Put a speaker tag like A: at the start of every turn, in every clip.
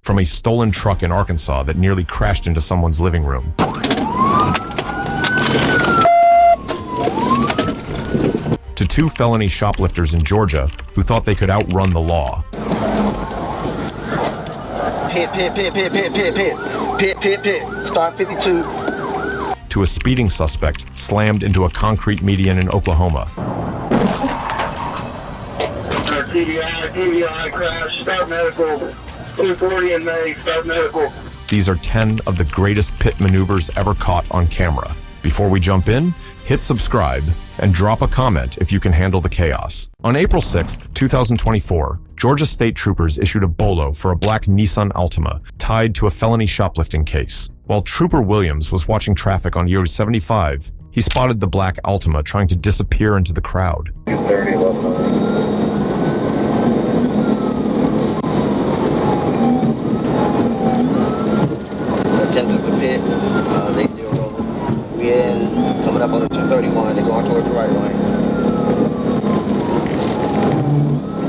A: from a stolen truck in Arkansas that nearly crashed into someone's living room, to 2 felony shoplifters in Georgia who thought they could outrun the law.
B: Pit, pit, pit, pit, pit, pit, pit, pit, pit, pit, start 52.
A: To a speeding suspect slammed into a concrete median in Oklahoma.
C: TBI crash, start medical, 240 in May, start medical.
A: These are 10 of the greatest pit maneuvers ever caught on camera. Before we jump in, hit subscribe and drop a comment if you can handle the chaos. On April 6th, 2024, Georgia state troopers issued a bolo for a black Nissan Altima tied to a felony shoplifting case. While Trooper Williams was watching traffic on US 75, he spotted the black Altima trying to disappear into the crowd.
C: 230,
B: Attempted to pit, they still rolling. We in, coming up on the 231, they're going towards the right lane.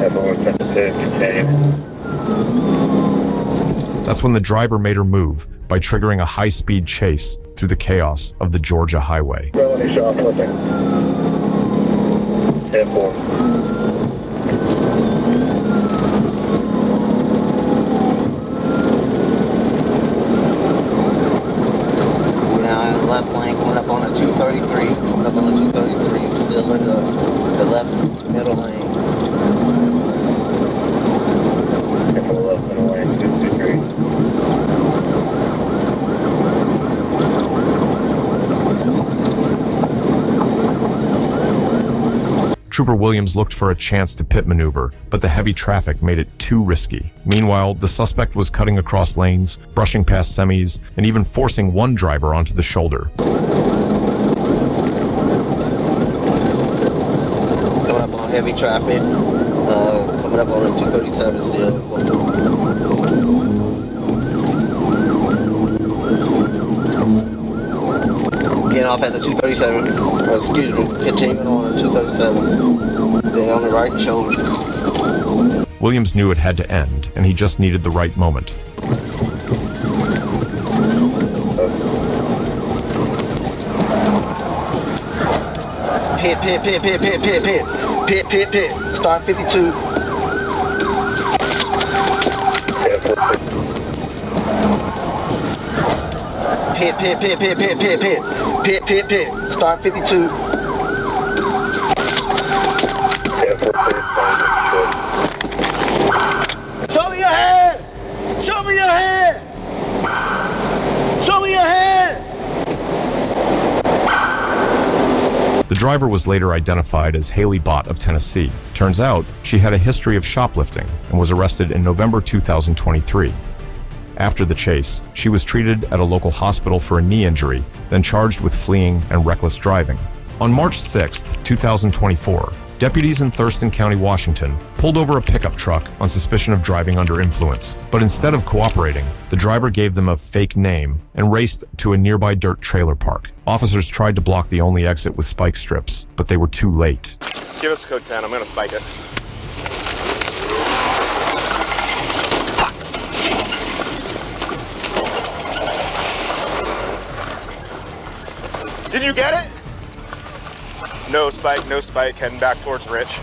C: everyone attempted to continue.
A: That's when the driver made her move by triggering a high-speed chase through the chaos of the Georgia highway.
C: Felony shoplifting. 10-4.
B: Left lane going up on the 233, coming up on the 233, still in the left middle lane.
C: If the left middle lane, 223.
A: Trooper Williams looked for a chance to pit maneuver, but the heavy traffic made it too risky. Meanwhile, the suspect was cutting across lanes, brushing past semis, and even forcing one driver onto the shoulder.
B: Coming up on heavy traffic, coming up on the 237 still. Getting off at the 237, excuse me, continuing on the 237, then on the right shoulder.
A: Williams knew it had to end, and he just needed the right moment.
B: Pit, pit, pit, pit, pit, pit, pit, pit, pit, pit, start 52. Pit, pit, pit, pit, pit, pit, pit, pit, pit, pit, start 52. Show me your hand! Show me your hand! Show me your hand!
A: The driver was later identified as Haley Bott of Tennessee. Turns out, she had a history of shoplifting and was arrested in November 2023. After the chase, she was treated at a local hospital for a knee injury, then charged with fleeing and reckless driving. On March 6, 2024, deputies in Thurston County, Washington, pulled over a pickup truck on suspicion of driving under influence. But instead of cooperating, the driver gave them a fake name and raced to a nearby dirt trailer park. Officers tried to block the only exit with spike strips, but they were too late.
D: Give us code 10, I'm gonna spike it. Did you get it? No spike, heading back towards Rich.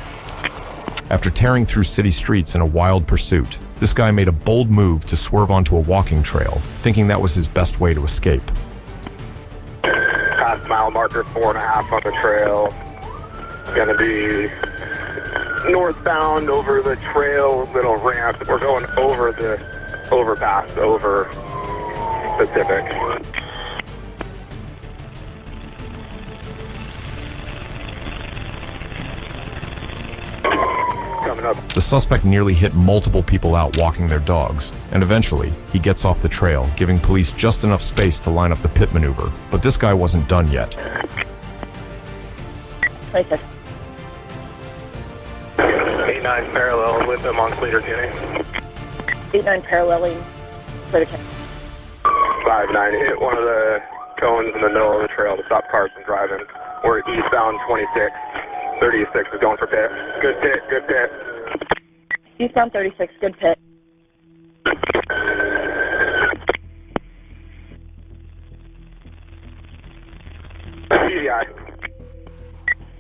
A: After tearing through city streets in a wild pursuit, this guy made a bold move to swerve onto a walking trail, thinking that was his best way to escape.
C: Past mile marker 4.5 on the trail. Gonna be northbound over the trail, little ramp. We're going over the overpass, over Pacific. Coming up.
A: The suspect nearly hit multiple people out walking their dogs, and eventually, he gets off the trail, giving police just enough space to line up the pit maneuver. But this guy wasn't done yet.
C: 89 parallel with them on Cleater County.
E: 89 paralleling Cleater County.
C: 59 hit one of the cones in the middle of the trail to stop cars from driving. We're eastbound 26. 36 is going for pit. Good pit, good pit.
E: Eastbound 36, good pit.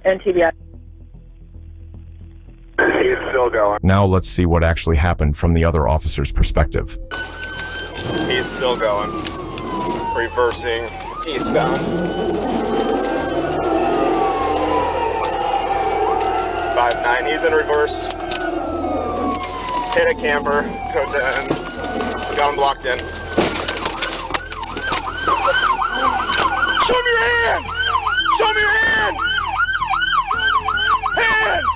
E: NTBI.
C: He's still going.
A: Now let's see what actually happened from the other officer's perspective.
D: He's still going. Reversing eastbound. 5-9, he's in reverse. Hit a camper, code 10. Got him blocked in. Show me your hands! Show me your hands! Hands!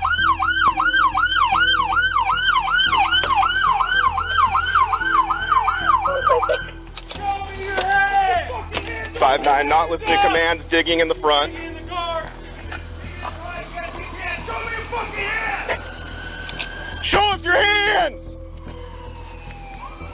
D: Show me your hands! 5-9, not listening to commands, digging in the front. Show us your hands!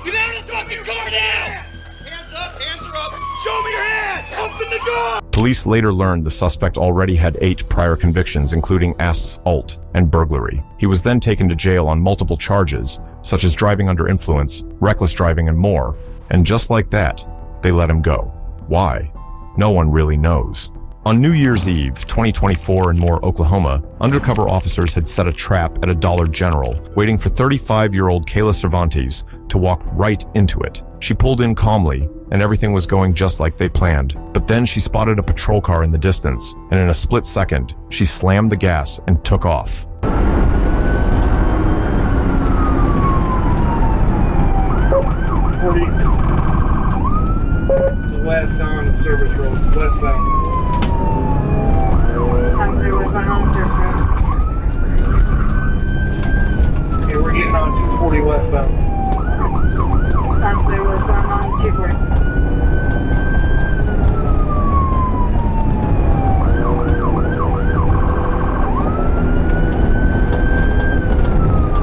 F: Get out of the fucking car now! Hands up, hands are up! Show me your hands! Open the door!
A: Police later learned the suspect already had 8 prior convictions, including assault and burglary. He was then taken to jail on multiple charges, such as driving under influence, reckless driving, and more. And just like that, they let him go. Why? No one really knows. On New Year's Eve, 2024 in Moore, Oklahoma, undercover officers had set a trap at a Dollar General, waiting for 35-year-old Kayla Cervantes to walk right into it. She pulled in calmly, and everything was going just like they planned. But then she spotted a patrol car in the distance, and in a split second, she slammed the gas and took off.
G: 40. Westbound service road, westbound. Okay, we're getting on 240 westbound.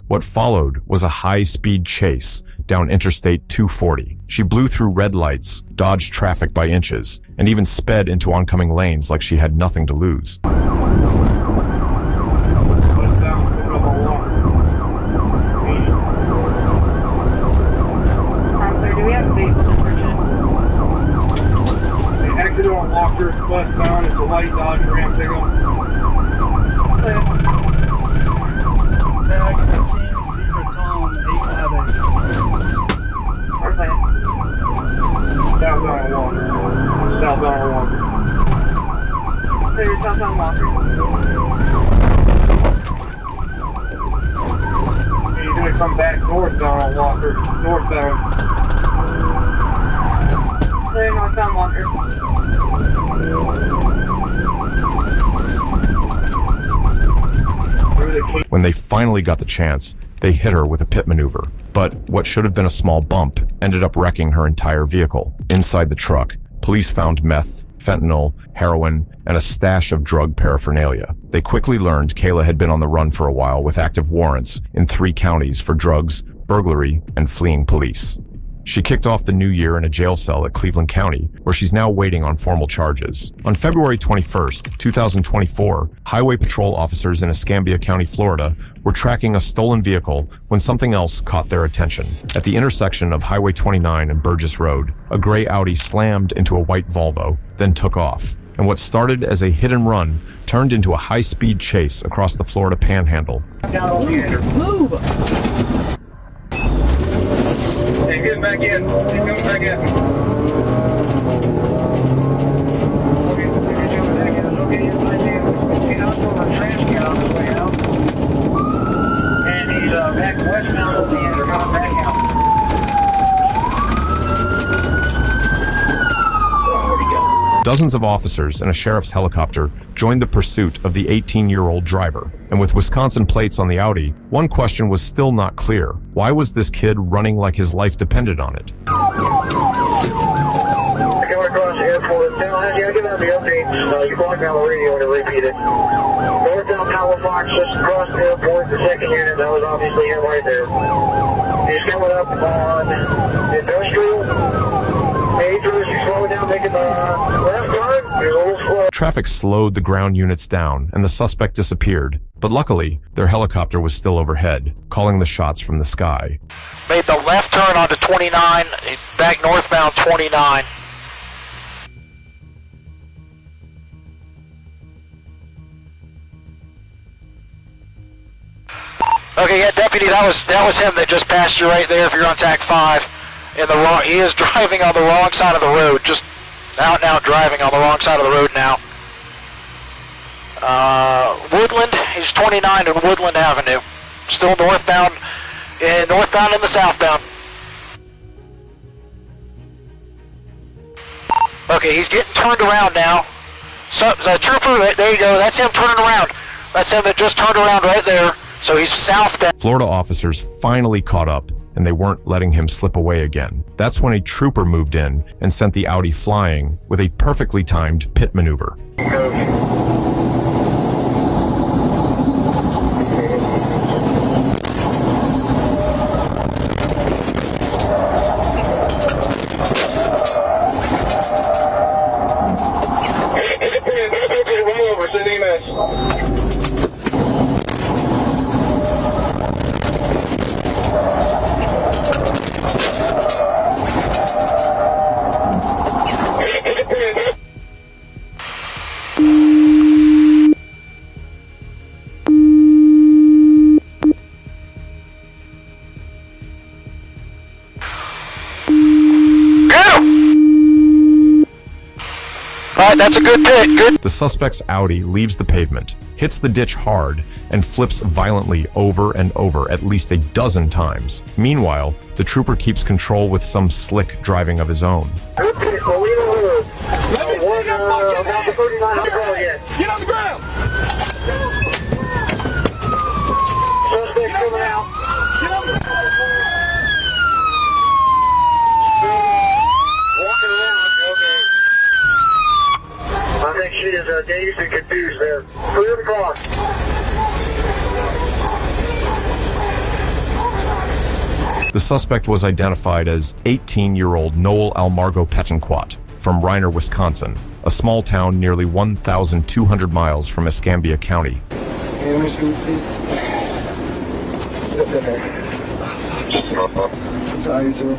A: What followed was a high-speed chase down Interstate 240. She blew through red lights, dodged traffic by inches, and even sped into oncoming lanes like she had nothing to lose.
G: Westbound, picking up on Walker.
E: Do we have a vehicle description?
G: The exit on Walker, westbound, it's a white Dodge Ram pickup. Southbound on Walker. Southbound on Walker.
E: So you're southbound Walker.
G: He's gonna come back northbound on Walker. Northbound.
E: So you're northbound Walker.
A: When they finally got the chance, they hit her with a pit maneuver. But what should have been a small bump ended up wrecking her entire vehicle. Inside the truck, police found meth, fentanyl, heroin, and a stash of drug paraphernalia. They quickly learned Kayla had been on the run for a while with active warrants in 3 counties for drugs, burglary, and fleeing police. She kicked off the new year in a jail cell at Cleveland County, where she's now waiting on formal charges. On February 21st, 2024, Highway Patrol officers in Escambia County, Florida, were tracking a stolen vehicle when something else caught their attention. At the intersection of Highway 29 and Burgess Road, a gray Audi slammed into a white Volvo, then took off. And what started as a hit and run turned into a high-speed chase across the Florida Panhandle.
F: Move!
G: Hey, get back in. He's coming back in.
F: And he's back westbound of the end. They're coming back out. Where'd he go?
A: Dozens of officers and a sheriff's helicopter joined the pursuit of the 18-year-old driver. And with Wisconsin plates on the Audi, one question was still not clear. Why was this kid running like his life depended on it?
G: Coming across the airport. Now, I'll give out the updates. You blocked down the radio to repeat it. Northbound Power Fox just across the airport. The second unit, that was obviously him right there. He's coming up on industrial. Majors, he's slowing down, making the left turn. He's a little slow.
A: Traffic slowed the ground units down, and the suspect disappeared. But luckily, their helicopter was still overhead, calling the shots from the sky.
F: Made the left turn onto 29, back northbound 29.
H: Okay, yeah, deputy, that was him that just passed you right there. If you're on TAC 5, he is driving on the wrong side of the road. Just out and out driving on the wrong side of the road now. Woodland. He's 29 in Woodland Avenue. Still northbound in the southbound. Okay, he's getting turned around now. So, trooper, there you go. That's him turning around. That's him that just turned around right there. So he's southbound.
A: Florida officers finally caught up, and they weren't letting him slip away again. That's when a trooper moved in and sent the Audi flying with a perfectly timed pit maneuver.
H: Alright, that's a good pit. Good.
A: The suspect's Audi leaves the pavement, hits the ditch hard, and flips violently over and over at least a dozen times. Meanwhile, the trooper keeps control with some slick driving of his own.
F: Let me see that fucking Get on the ground!
G: Suspect coming out.
F: Get on the ground!
G: Walking around, okay. I think she is dazed and confused there. Clear the car.
A: The suspect was identified as 18-year-old Noel Almargo Petenquat from Reiner, Wisconsin, a small town nearly 1,200 miles from Escambia County.
G: Please. Get up in there. Sorry, sir.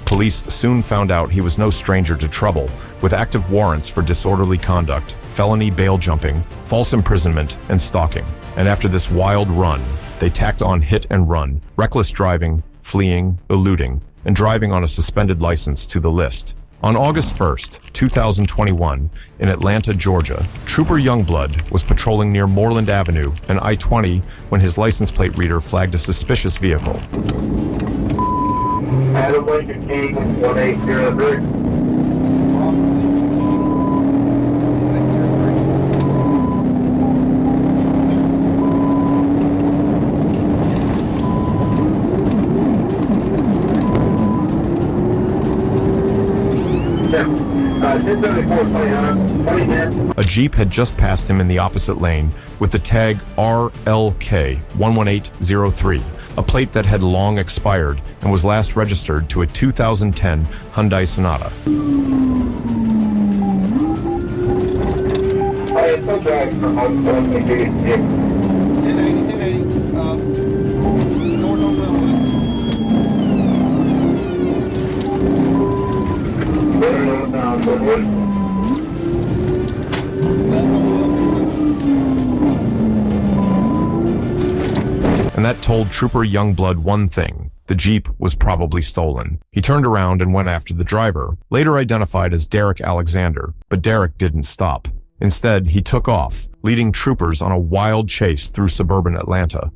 A: Police soon found out he was no stranger to trouble, with active warrants for disorderly conduct, felony bail jumping, false imprisonment, and stalking. And after this wild run, they tacked on hit and run, reckless driving, fleeing, eluding, and driving on a suspended license to the list. On August 1st, 2021, in Atlanta, Georgia, Trooper Youngblood was patrolling near Moreland Avenue and I-20 when his license plate reader flagged a suspicious vehicle.
G: Adam Lincoln King, 1803.
A: A Jeep had just passed him in the opposite lane with the tag RLK 11803, a plate that had long expired and was last registered to a 2010 Hyundai Sonata. And that told Trooper Youngblood one thing: the Jeep was probably stolen. He turned around and went after the driver, later identified as Derek Alexander, but Derek didn't stop. Instead, he took off, leading troopers on a wild chase through suburban Atlanta.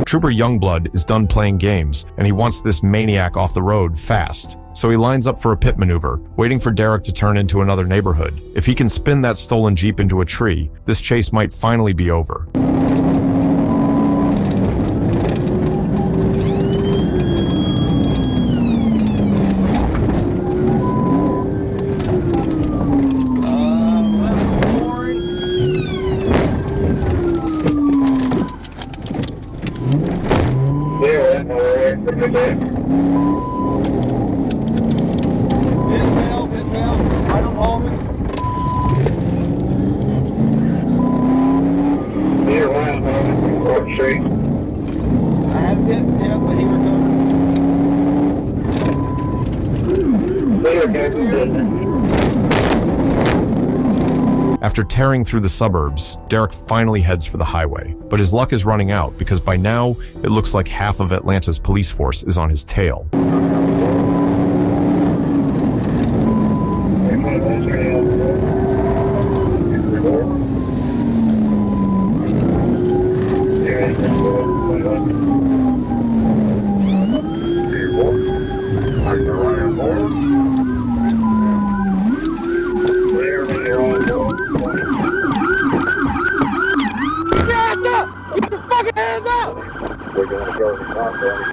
A: Trooper Youngblood is done playing games, and he wants this maniac off the road fast. So he lines up for a pit maneuver, waiting for Derek to turn into another neighborhood. If he can spin that stolen Jeep into a tree, this chase might finally be over. After tearing through the suburbs, Derek finally heads for the highway, but his luck is running out because by now, it looks like half of Atlanta's police force is on his tail.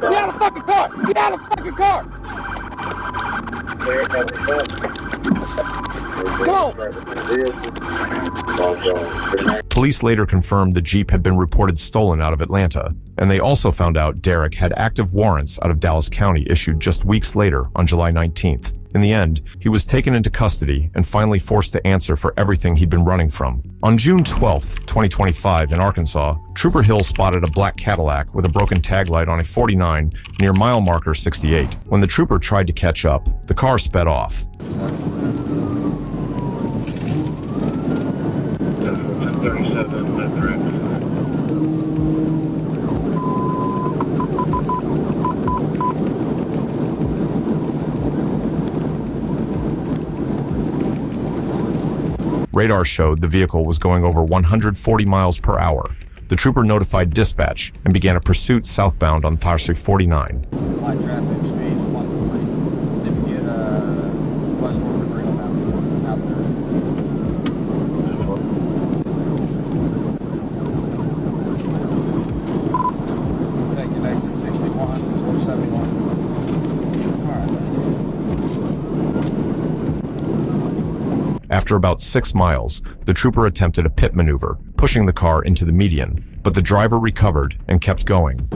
F: Get out of the fucking car! Get out of the fucking car! Go!
A: Police later confirmed the Jeep had been reported stolen out of Atlanta, and they also found out Derek had active warrants out of Dallas County issued just weeks later on July 19th. In the end, he was taken into custody and finally forced to answer for everything he'd been running from. On June 12, 2025, in Arkansas, Trooper Hill spotted a black Cadillac with a broken taillight on a 49 near mile marker 68. When the trooper tried to catch up, the car sped off. Radar showed the vehicle was going over 140 miles per hour. The trooper notified dispatch and began a pursuit southbound on Tharsy 49.
I: Light traffic, speed 140. See if we get westward to bring them out there. Take your exit 61 or 71.
A: After about 6 miles, the trooper attempted a pit maneuver, pushing the car into the median, but the driver recovered and kept going.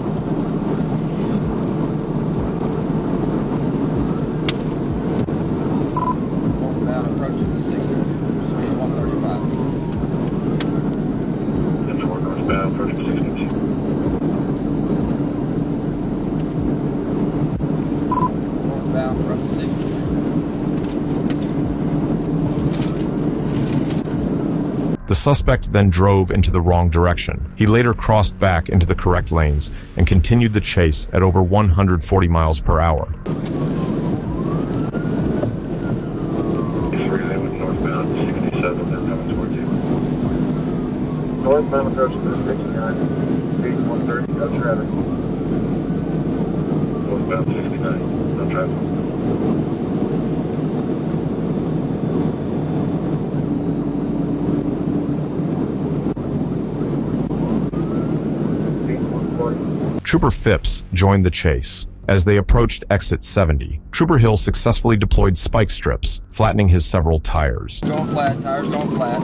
I: Northbound approaching the 62, speed 135.
G: Northbound approaching 62.
I: Northbound from 62.
A: The suspect then drove into the wrong direction. He later crossed back into the correct lanes and continued the chase at over 140 miles per hour.
G: Northbound 67, they're coming towards you. Northbound approaching to 69, speed 130, no traffic. Northbound 69, no traffic.
A: Trooper Phipps joined the chase. As they approached exit 70, Trooper Hill successfully deployed spike strips, flattening his several tires.
I: Going flat, tires going flat.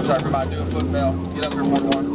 I: Sorry, everybody, do a foot bell. Get up here, 1-1.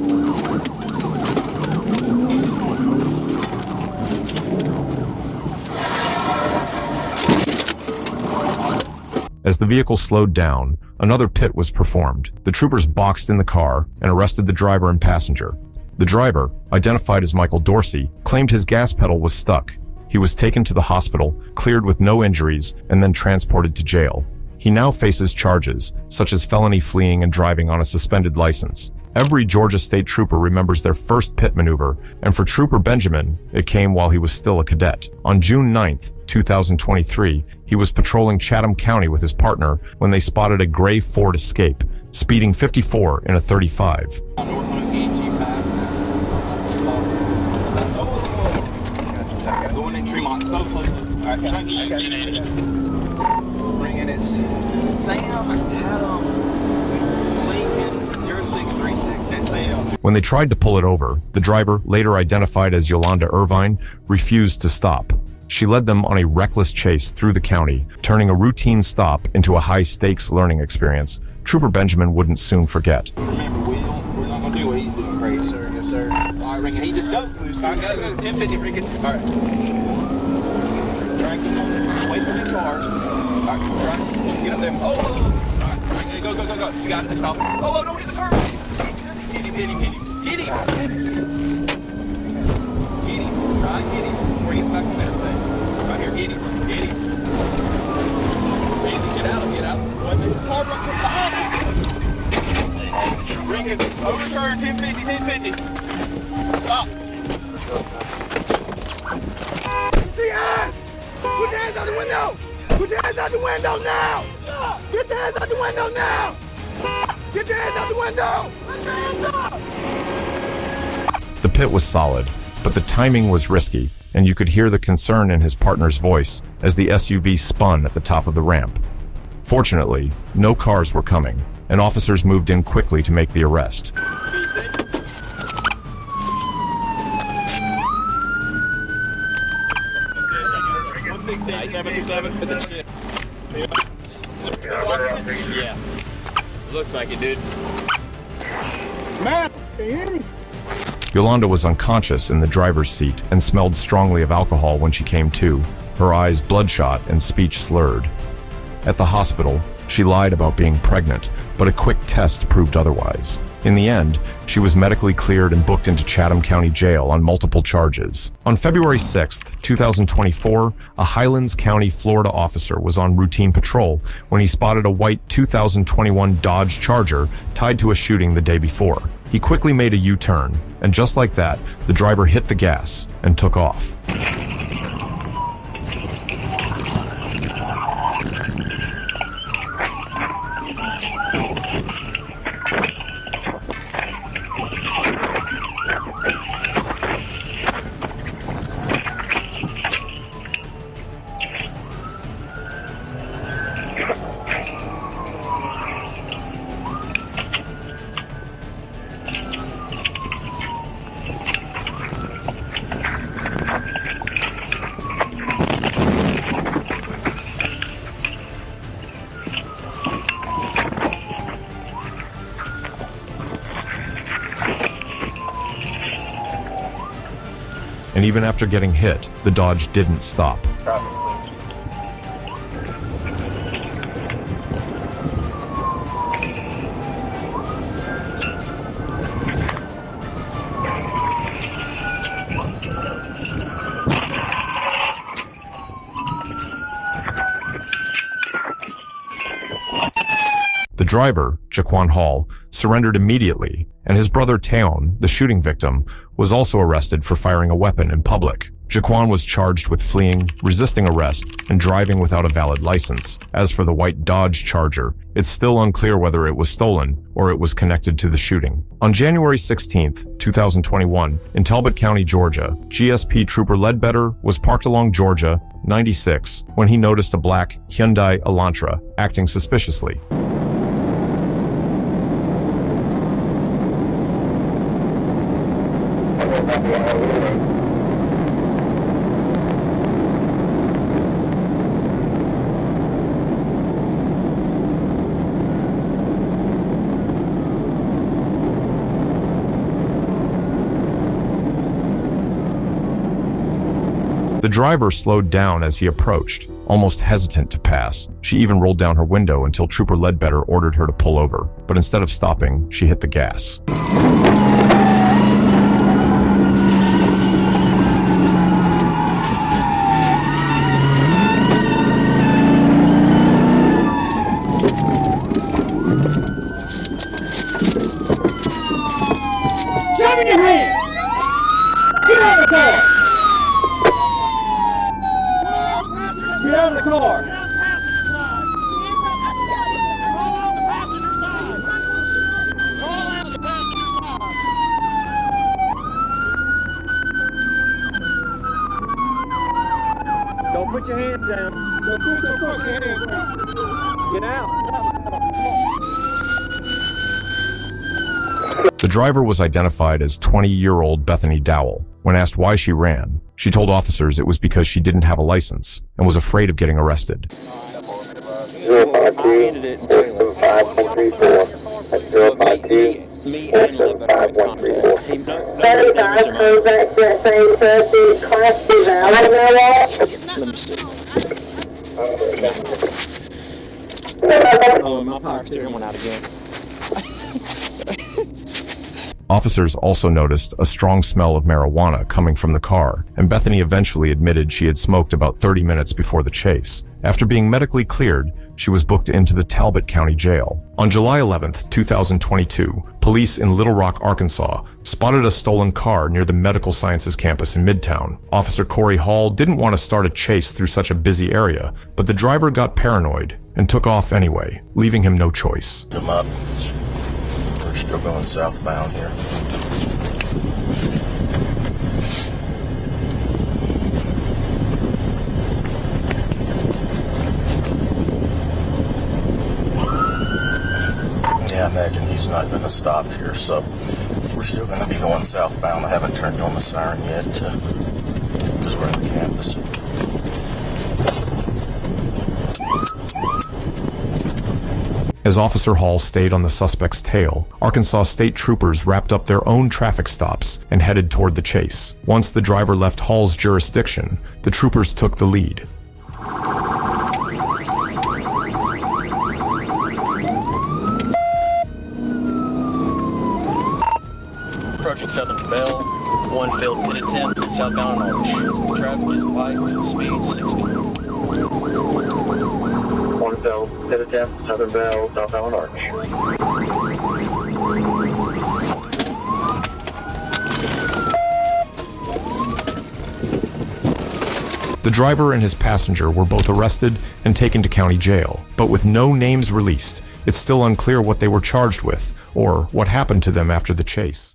A: As the vehicle slowed down, another pit was performed. The troopers boxed in the car and arrested the driver and passenger. The driver, identified as Michael Dorsey, claimed his gas pedal was stuck. He was taken to the hospital, cleared with no injuries, and then transported to jail. He now faces charges, such as felony fleeing and driving on a suspended license. Every Georgia State trooper remembers their first pit maneuver, and for Trooper Benjamin, it came while he was still a cadet. On June 9th, 2023, he was patrolling Chatham County with his partner when they spotted a gray Ford Escape, speeding 54 in a 35.
F: Going in Tremont, so close. Bringing it Sam Adam Lincoln 0636 and Sam.
A: When they tried to pull it over, the driver, later identified as Yolanda Irvine, refused to stop. She led them on a reckless chase through the county, turning a routine stop into a high-stakes learning experience Trooper Benjamin wouldn't soon forget.
F: Remember, we're not going to do what he's doing crazy, sir. Yes, sir. All right, Ricky, he just go. All right, go. 1050, Ricky. All right. Try and get on. Wait for the cars. All right, try. Get up there. Oh, all right. Go. You got it. Stop. Oh, don't hit the curb. Hit him. Get him. Try and get him before he gets back in there. window! Put your hands out the window now! Get your hands out the window now! Get your hands out the window! Put your hands up!
A: The pit was solid, but the timing was risky, and you could hear the concern in his partner's voice as the SUV spun at the top of the ramp. Fortunately, no cars were coming, and officers moved in quickly to make the arrest.
F: Yeah. Looks like it, dude.
G: Man, can you hear me?
A: Yolanda was unconscious in the driver's seat and smelled strongly of alcohol when she came to, her eyes bloodshot and speech slurred. At the hospital, she lied about being pregnant, but a quick test proved otherwise. In the end, she was medically cleared and booked into Chatham County Jail on multiple charges. On February 6, 2024, a Highlands County, Florida officer was on routine patrol when he spotted a white 2021 Dodge Charger tied to a shooting the day before. He quickly made a U-turn, and just like that, the driver hit the gas and took off. And even after getting hit, the Dodge didn't stop. The driver, Jaquan Hall, surrendered immediately, and his brother Teon, the shooting victim, was also arrested for firing a weapon in public. Jaquan was charged with fleeing, resisting arrest, and driving without a valid license. As for the white Dodge Charger, it's still unclear whether it was stolen or it was connected to the shooting. On January 16, 2021, in Talbot County, Georgia, GSP Trooper Ledbetter was parked along Georgia 96 when he noticed a black Hyundai Elantra acting suspiciously. The driver slowed down as he approached, almost hesitant to pass. She even rolled down her window until Trooper Ledbetter ordered her to pull over, but instead of stopping, she hit the gas.
G: Show me your hand! Get out of the car! Get out of the car! Don't put your hands down. Don't put your fucking hands down. Get out.
A: The driver was identified as 20-year-old Bethany Dowell. When asked why she ran, she told officers it was because she didn't have a license and was afraid of getting arrested.
G: 052-534. Me and Ledbetter made contact. He no damage in my... Let me see. Oh, my power steering went out again.
A: Officers also noticed a strong smell of marijuana coming from the car, and Bethany eventually admitted she had smoked about 30 minutes before the chase. After being medically cleared, she was booked into the Talbot County Jail. On July 11th, 2022, police in Little Rock, Arkansas, spotted a stolen car near the Medical Sciences campus in Midtown. Officer Corey Hall didn't want to start a chase through such a busy area, but the driver got paranoid and took off anyway, leaving him no choice.
J: Come up. We're still going southbound here. Yeah, I imagine he's not going to stop here, so we're still going to be going southbound. I haven't turned on the siren yet because we're in the campus.
A: As Officer Hall stayed on the suspect's tail, Arkansas state troopers wrapped up their own traffic stops and headed toward the chase. Once the driver left Hall's jurisdiction, the troopers took the lead.
K: Approaching Southern Bell, one failed pit attempt, southbound on Arch. Traffic is light, speed 60.
G: One failed pit attempt, Southern Bell, southbound on Arch.
A: The driver and his passenger were both arrested and taken to county jail, but with no names released, it's still unclear what they were charged with or what happened to them after the chase.